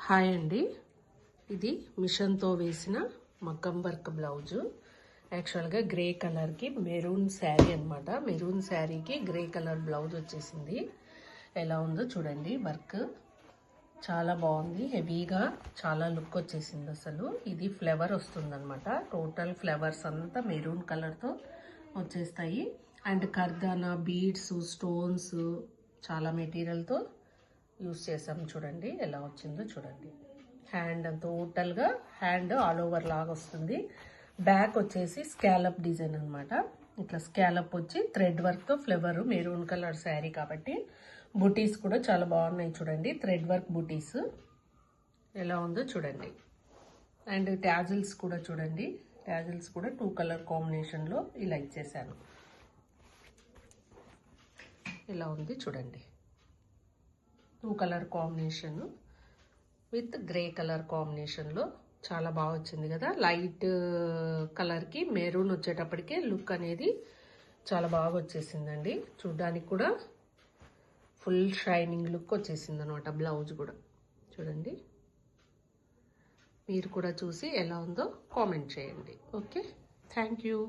Hi అండి, ఇది మిషన్తో వేసిన మగ్గం వర్క్ బ్లౌజు. యాక్చువల్గా గ్రే కలర్కి మెరూన్ శారీ అనమాట. మెరూన్ శారీకి గ్రే కలర్ బ్లౌజ్ వచ్చేసింది. ఎలా ఉందో చూడండి. వర్క్ చాలా బాగుంది, హెవీగా చాలా లుక్ వచ్చేసింది. అసలు ఇది ఫ్లవర్ వస్తుందన్నమాట. టోటల్ ఫ్లవర్స్ అంతా మెరూన్ కలర్తో వచ్చేస్తాయి. అండ్ కర్దానా, బీడ్స్, స్టోన్స్ చాలా మెటీరియల్తో యూస్ చేసాం. చూడండి ఎలా వచ్చిందో చూడండి. హ్యాండ్ టోటల్గా హ్యాండ్ ఆల్ ఓవర్ లాగా వస్తుంది. బ్యాక్ వచ్చేసి స్కాలప్ డిజైన్ అనమాట. ఇట్లా స్కాలప్ వచ్చి థ్రెడ్ వర్క్తో ఫ్లవర్, మెరూన్ కలర్ శారీ కాబట్టి బుటీస్ కూడా చాలా బాగున్నాయి. చూడండి థ్రెడ్ వర్క్ బుటీస్ ఎలా ఉందో చూడండి. అండ్ ట్యాజిల్స్ కూడా చూడండి. ట్యాజిల్స్ కూడా 2 కలర్ కాంబినేషన్లో ఇలా ఇచ్చేసాను. ఇలా ఉంది చూడండి. 2 colour combination with grey colour కాంబినేషన్లో చాలా బాగా వచ్చింది కదా. లైట్ కలర్కి మెరూన్ వచ్చేటప్పటికే లుక్ అనేది చాలా బాగా వచ్చేసిందండి. చూడ్డానికి కూడా ఫుల్ షైనింగ్ లుక్ వచ్చేసింది అనమాట. బ్లౌజ్ కూడా చూడండి. మీరు కూడా చూసి ఎలా ఉందో కామెంట్ చేయండి. Okay, thank you.